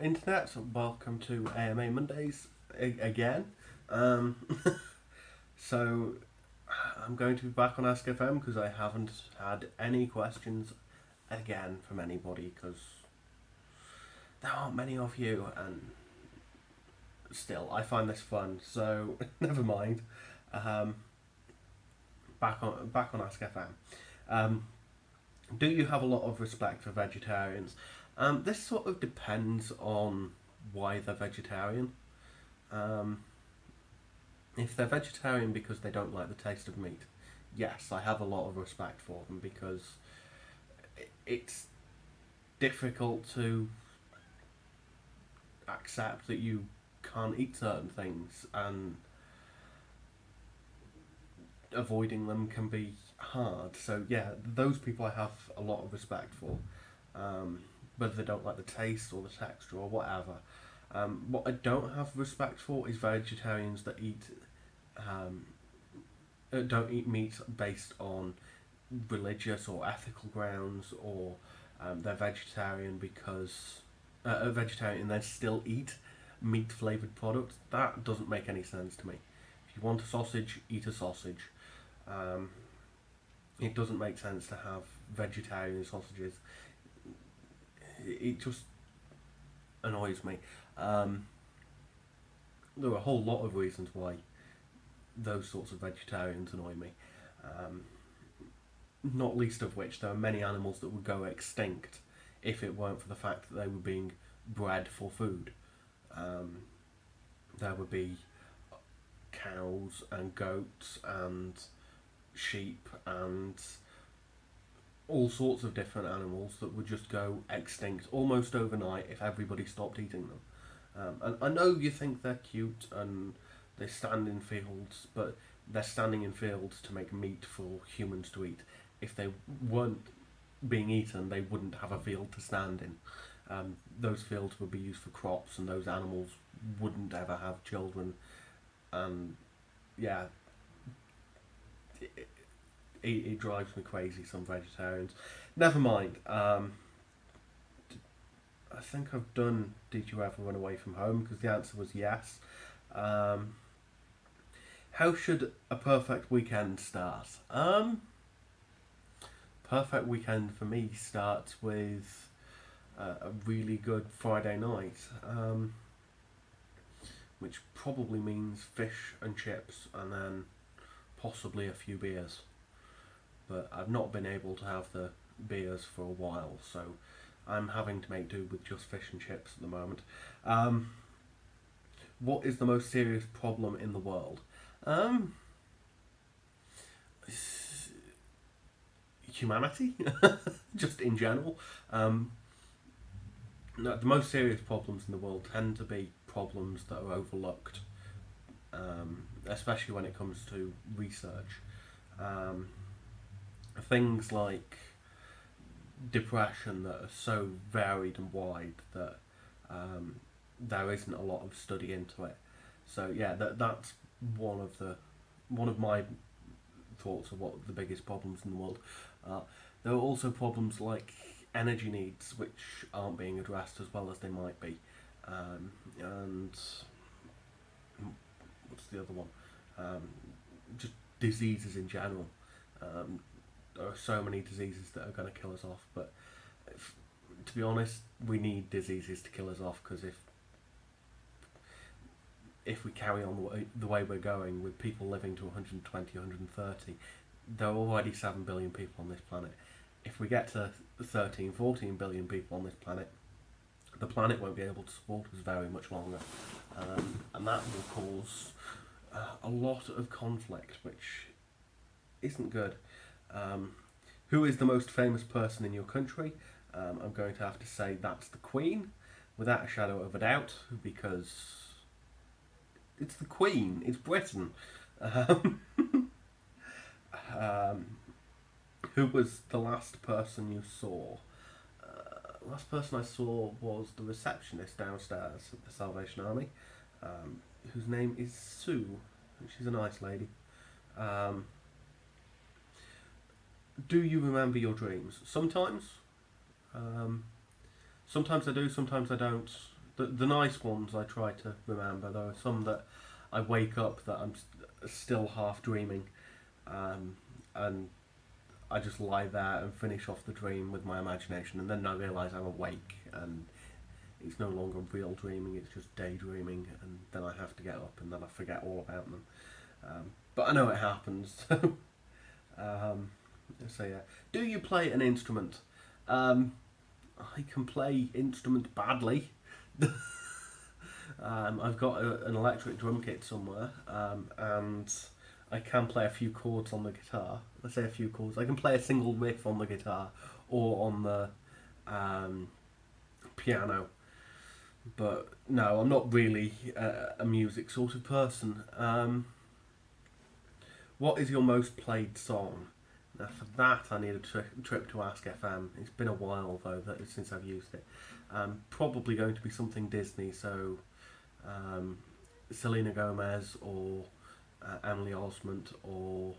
internet, welcome to AMA Mondays again. Um, so I'm going to be back on Ask FM because I haven't had any questions again from anybody because there aren't many of you, and still I find this fun. So never mind. Um, back on Ask FM. Do you have a lot of respect for vegetarians? This sort of depends on why they're vegetarian. Um, if they're vegetarian because they don't like the taste of meat, yes, I have a lot of respect for them because it's difficult to accept that you can't eat certain things, and avoiding them can be hard. So yeah, those people I have a lot of respect for, whether they don't like the taste or the texture or whatever. What I don't have respect for is vegetarians that don't eat meat based on religious or ethical grounds, or they're vegetarian because vegetarian and they still eat meat flavored products. That doesn't make any sense to me. If you want a sausage, eat a sausage. Um, it doesn't make sense to have vegetarian sausages. It just annoys me. There are a whole lot of reasons why those sorts of vegetarians annoy me. Not least of which, there are many animals that would go extinct if it weren't for the fact that they were being bred for food. There would be cows and goats and sheep and all sorts of different animals that would just go extinct almost overnight if everybody stopped eating them. And I know you think they're cute and they stand in fields, but they're standing in fields to make meat for humans to eat. If they weren't being eaten, they wouldn't have a field to stand in. Those fields would be used for crops, and those animals wouldn't ever have children. And yeah, it drives me crazy, some vegetarians. Never mind. I think I've done Did You Ever Run Away From Home? Because the answer was yes. How should a perfect weekend start? Perfect weekend for me starts with a really good Friday night, which probably means fish and chips and then possibly a few beers. But I've not been able to have the beers for a while, so I'm having to make do with just fish and chips at the moment. What is the most serious problem in the world? Humanity, just in general. No, the most serious problems in the world tend to be problems that are overlooked, especially when it comes to research. Things like depression that are so varied and wide that there isn't a lot of study into it. So yeah, that's one of my thoughts of what the biggest problems in the world are. There are also problems like energy needs, which aren't being addressed as well as they might be, and what's the other one? Just diseases in general. There are so many diseases that are going to kill us off, but to be honest, we need diseases to kill us off, because if we carry on the way we're going, with people living to 120, 130, there are already 7 billion people on this planet. If we get to 13, 14 billion people on this planet, the planet won't be able to support us very much longer. And that will cause a lot of conflict, which isn't good. Who is the most famous person in your country? I'm going to have to say that's the Queen, without a shadow of a doubt, because it's the Queen. It's Britain. Who was the last person you saw? Last person I saw was the receptionist downstairs at the Salvation Army, whose name is Sue. She's a nice lady. Do you remember your dreams? Sometimes. Sometimes I do, sometimes I don't. The nice ones I try to remember. There are some that I wake up that I'm still half dreaming, and I just lie there and finish off the dream with my imagination, and then I realise I'm awake and it's no longer real dreaming, it's just daydreaming, and then I have to get up and then I forget all about them. But I know it happens. So yeah. Do you play an instrument? I can play instrument badly. I've got an electric drum kit somewhere, and I can play a few chords on the guitar. Let's say a few chords. I can play a single riff on the guitar or on the piano. But no, I'm not really a music sort of person. What is your most played song? Now for that, I need a trip to Ask FM. It's been a while though since I've used it. Probably going to be something Disney, so Selena Gomez or Emily Osment or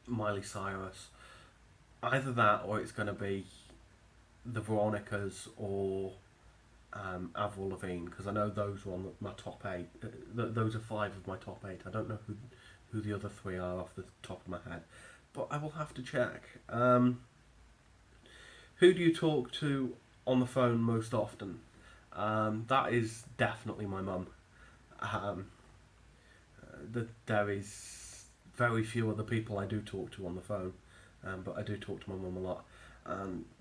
Miley Cyrus. Either that or it's going to be the Veronicas or Avril Lavigne, because I know those are on my top 8. Those are 5 of my top 8. I don't know who the other 3 are off the top of my head, but I will have to check. Who do you talk to on the phone most often? That is definitely my mum. There is very few other people I do talk to on the phone, but I do talk to my mum a lot.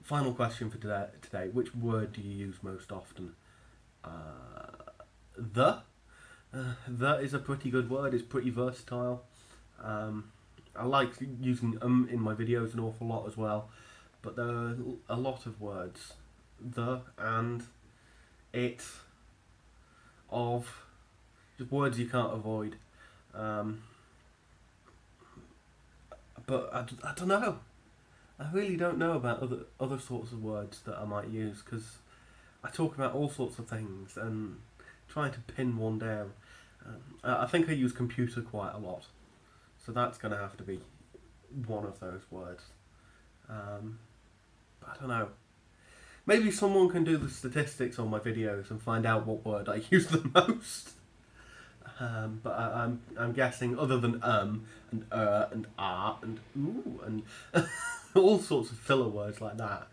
Final question for today. Which word do you use most often? The. The is a pretty good word. It's pretty versatile. I like using in my videos an awful lot as well. But there are a lot of words. The and it, of, just words you can't avoid. But I don't know. I really don't know about other sorts of words that I might use, because I talk about all sorts of things and trying to pin one down. I think I use computer quite a lot, so that's going to have to be one of those words. But I don't know. Maybe someone can do the statistics on my videos and find out what word I use the most. But I'm guessing other than and and and ooh and all sorts of filler words like that.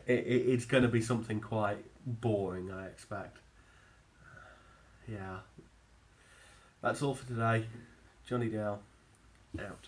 It's going to be something quite boring, I expect. Yeah. That's all for today. JohnyDL out.